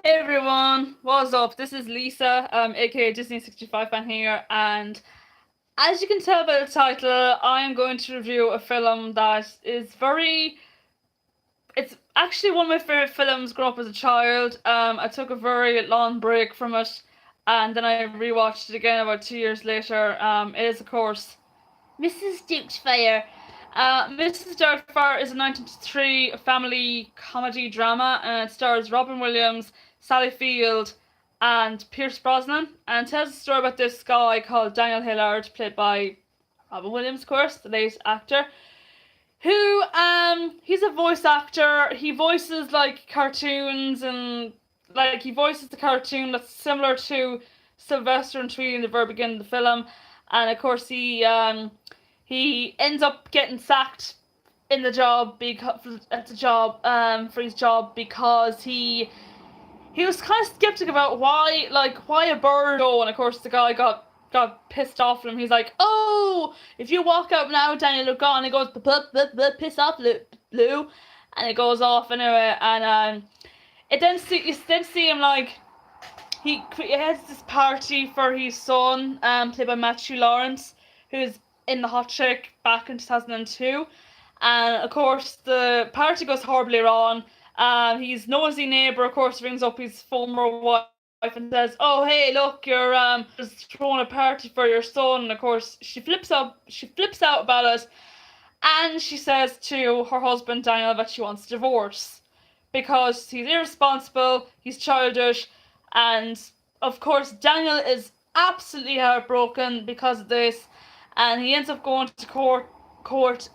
Hey everyone, what's up? This is Lisa, aka Disney 65 fan here, and as you can tell by the title, I am going to review a film that is it's actually one of my favorite films growing up as a child. I took a very long break from it, and then I rewatched it again about 2 years later. It is, of course, Mrs. Doubtfire. Mrs. Doubtfire is a 1993 family comedy drama, and it stars Robin Williams, Sally Field, and Pierce Brosnan, and tells a story about this guy called Daniel Hillard, played by Robin Williams, of course, the late actor, who he's a voice actor. He voices like cartoons, and like he voices the cartoon that's similar to Sylvester and Tweety in the very beginning of the film, and of course he ends up getting sacked in the job for his job because he was kind of skeptic about why a bird. Oh, and of course the guy got pissed off at him. He's like, "Oh, if you walk out now, Daniel, you're gone." And he goes, "Piss off, Lou," and it goes off anyway. And you then see him like he has this party for his son, played by Matthew Lawrence, who's in The Hot Chick back in 2002. And of course, the party goes horribly wrong. His nosy neighbour, of course, rings up his former wife and says, "Oh, hey, look, you're just throwing a party for your son." And of course, she flips out about it, and she says to her husband Daniel that she wants a divorce because he's irresponsible, he's childish, and of course, Daniel is absolutely heartbroken because of this, and he ends up going to court for it,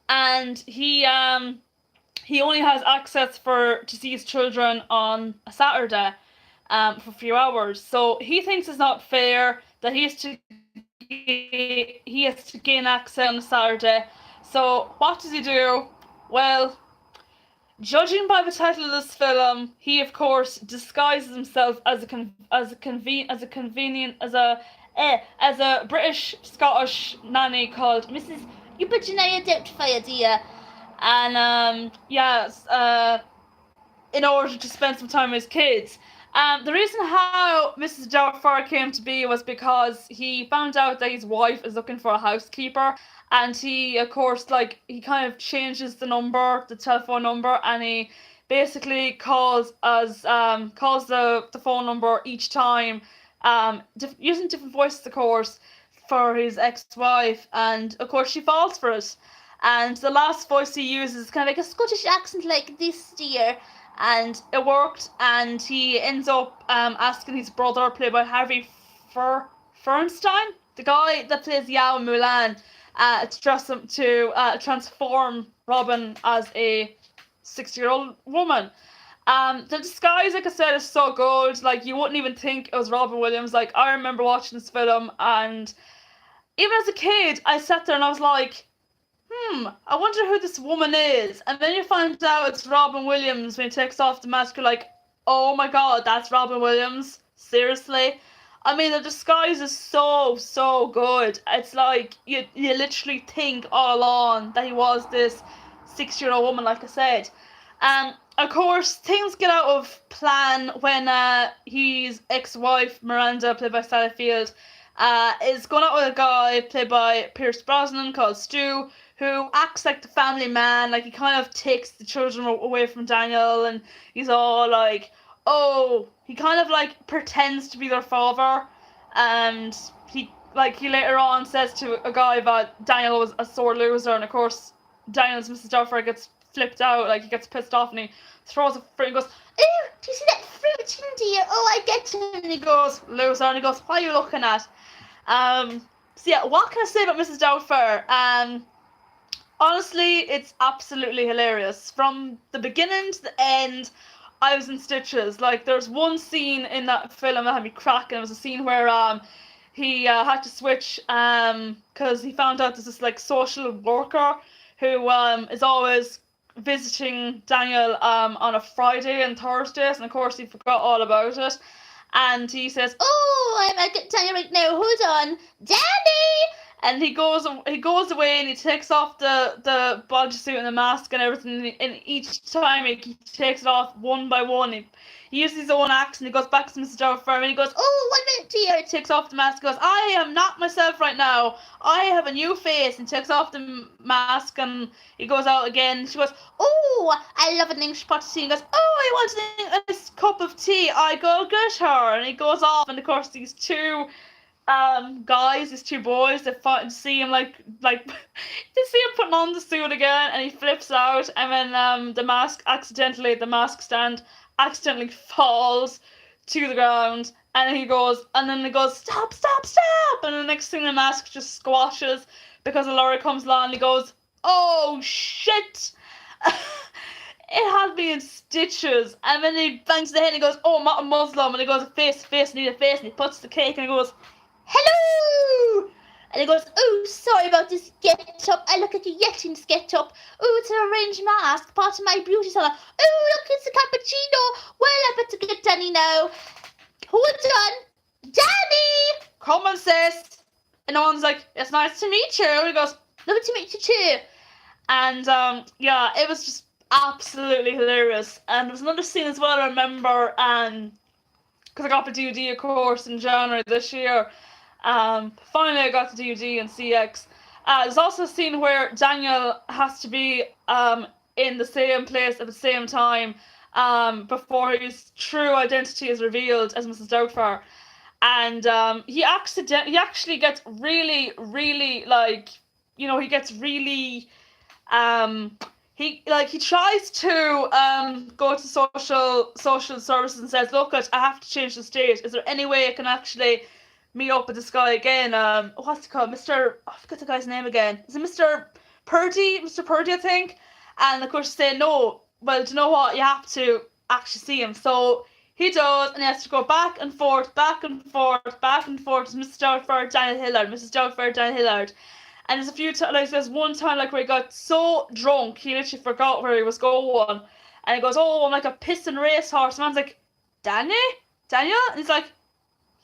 and he only has access to see his children on a Saturday, for a few hours. So he thinks it's not fair that he has to gain access on a Saturday. So what does he do? Well, judging by the title of this film, he of course disguises himself as a British Scottish nanny called Mrs. Euphigenia Doubtfire, dear. And in order to spend some time with his kids. The reason how Mrs. Doubtfire came to be was because he found out that his wife is looking for a housekeeper, and he, of course, he kind of changes the telephone number, and he basically calls the phone number each time, using different voices, of course, for his ex-wife, and of course she falls for it. And the last voice he uses is kind of like a Scottish accent like this, dear. And it worked, and he ends up asking his brother, played by Harvey Fernstein, the guy that plays Yao in Mulan, to transform Robin as a 60-year-old woman. The disguise, like I said, is so good. Like, you wouldn't even think it was Robin Williams. Like, I remember watching this film, and even as a kid, I sat there and I was like, I wonder who this woman is. And then you find out it's Robin Williams when he takes off the mask. You're like, oh my god, that's Robin Williams? Seriously? I mean, the disguise is so good. It's like, you literally think all along that he was this 6-year-old woman, like I said. Of course, things get out of plan when his ex-wife, Miranda, played by Sally Field, is going out with a guy played by Pierce Brosnan called Stu, who acts like the family man. Like, he kind of takes the children away from Daniel, and he's all like, oh, he kind of like pretends to be their father, and he later on says to a guy that Daniel was a sore loser, and of course Daniel's Mrs. Doubtfire gets flipped out, like he gets pissed off, and he throws a fruit and goes, "Ew, do you see that fruit in dear? Oh, I get him." And he goes, "Loser," and he goes, "What are you looking at?" So yeah, what can I say about Mrs. Doubtfire? Honestly, it's absolutely hilarious. From the beginning to the end, I was in stitches. Like, there's one scene in that film that had me cracking. It was a scene where he had to switch because he found out there's this like social worker who is always visiting Daniel on a Friday and Thursdays, and of course he forgot all about it. And he says, "Oh, I'm at Daniel right now. Hold on, Danny." And he goes away and he takes off the bodysuit and the mask and everything. And each time he takes it off one by one. He uses his own accent. He goes back to Mrs. Doubtfire and he goes, "Oh, 1 minute, dear." He takes off the mask. Goes, "I am not myself right now. I have a new face." And takes off the mask and he goes out again. She goes, "Oh, I love an English pot of tea." He goes, "Oh, I want a cup of tea. I go get her." And he goes off, and of course these two guys, these two boys, they see him like they see him putting on the suit again, and he flips out, and then the mask stand accidentally falls to the ground, and then he goes, "Stop, stop, stop!" And the next thing, the mask just squashes because a lorry comes along, and he goes, "Oh shit!" It had me in stitches, and then he bangs the head and he goes, "Oh, I'm not a Muslim," and he goes, "Face, face, need a face," and he puts the cake and he goes, "Hello!" And he goes, "Oh, sorry about this get-up. I look like a yet in this get-up. Oh, it's an orange mask, part of my beauty salon. Oh, look, it's a cappuccino. Well, I better get Danny now. Hold on. Danny! Come on, sis." And the one's like, "It's nice to meet you." And he goes, "Lovely to meet you too." And, yeah, it was just absolutely hilarious. And there was another scene as well, I remember, because I got the DVD, of course, in January this year. Finally I got the DVD and CX. There's also a scene where Daniel has to be in the same place at the same time before his true identity is revealed as Mrs. Doubtfire. And he actually gets really, really, like, he gets really he tries to go to social services and says, "Look, I have to change the state. Is there any way I can actually meet up with this guy again? What's he called? I forget the guy's name again. Is it Mr. Purdy? Mr. Purdy, I think." And of course, say no. Well, do you know what? You have to actually see him. So he does, and he has to go back and forth, back and forth, back and forth. Mrs. Doubtfire, Daniel Hillard, Mrs. Doubtfire, Daniel Hillard. And there's a few times, like there's one time like where he got so drunk he literally forgot where he was going, and he goes, "Oh, I'm like a pissing racehorse." And man's like, Daniel? And he's like,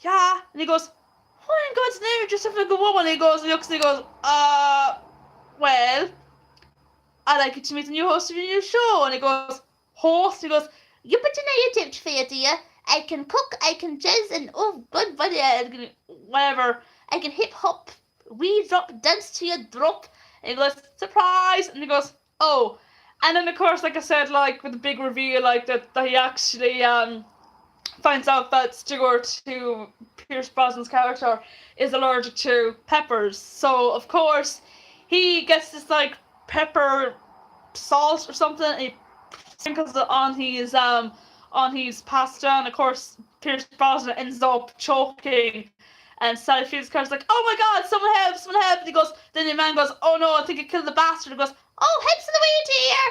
"Yeah." And he goes, "What in God's name? You're just like a woman." And he goes, and he looks, and he goes, "Well, I'd like you to meet the new host of your new show." And he goes, "Host?" He goes, "You put in your tips for you, dear. I can cook, I can jazz, and oh, good buddy, whatever. I can hip hop. We drop, dance to your drop." And he goes, "Surprise!" And he goes, "Oh." And then, of course, like I said, like, with the big reveal, like, that he actually, finds out that Stuart, who Pierce Brosnan's character, is allergic to peppers. So, of course, he gets this, like, pepper salt or something, and he sprinkles it on his pasta, and, of course, Pierce Brosnan ends up choking. And Sally Field's character's like, "Oh my God, someone help, someone help." And he goes, then the man goes, "Oh no, I think I killed the bastard." And he goes, "Oh, help's on the way, dear.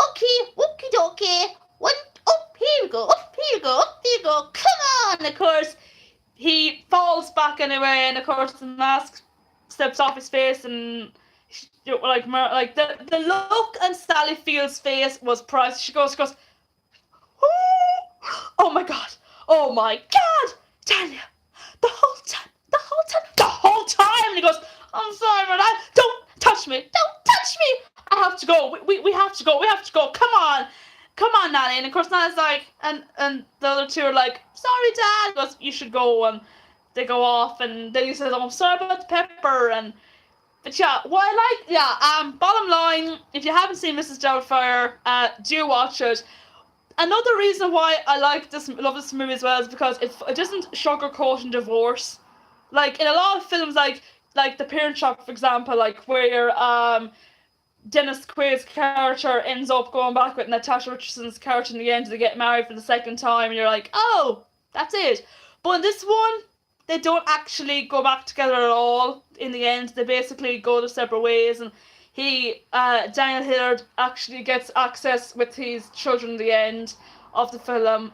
Okay, okie dokie. Here we go, up, here we go, up, there you go. Come on." And of course, he falls back anyway, and of course the mask steps off his face, and like the look on Sally Field's face was priceless. She goes, "Oh my God, Daniel. The whole time." And he goes, "I'm sorry, but don't touch me. I have to go. We have to go. Come on, Nanny." And of course, Nanny's like, and the other two are like, "Sorry, Dad." He goes, "You should go." And they go off, and then he says, "Oh, I'm sorry about the pepper." But yeah, bottom line, if you haven't seen Mrs. Doubtfire, do watch it. Another reason why I love this movie as well is because it doesn't sugarcoat divorce. Like, in a lot of films, like The Parent Trap, for example, like, where Dennis Quaid's character ends up going back with Natasha Richardson's character in the end, they get married for the second time, and you're like, oh, that's it. But in this one, they don't actually go back together at all in the end. They basically go their separate ways, and Daniel Hillard actually gets access with his children at the end of the film,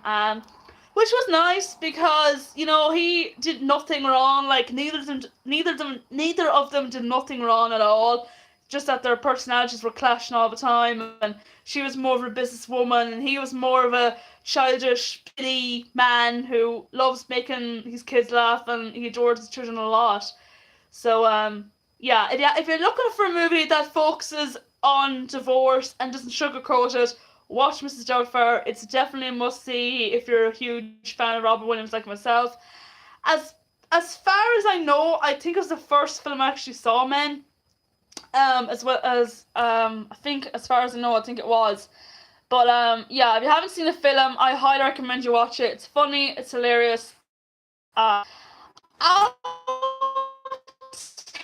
which was nice because, he did nothing wrong. Like, neither of them did nothing wrong at all. Just that their personalities were clashing all the time, and she was more of a businesswoman, and he was more of a childish, pity man who loves making his kids laugh, and he adores his children a lot. So, if you're looking for a movie that focuses on divorce and doesn't sugarcoat it, watch Mrs. Doubtfire. It's definitely a must see if you're a huge fan of Robin Williams like myself. As as far as I know, I think it was the first film I actually saw Men. As well as I think as far as I know, I think it was. But yeah, if you haven't seen the film, I highly recommend you watch it. It's funny, it's hilarious. Out of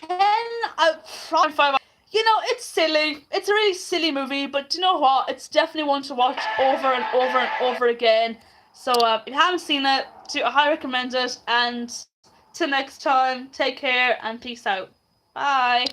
10, I probably 5. You know, it's silly. It's a really silly movie, but do you know what? It's definitely one to watch over and over and over again. So if you haven't seen it, I highly recommend it. And till next time, take care and peace out. Bye.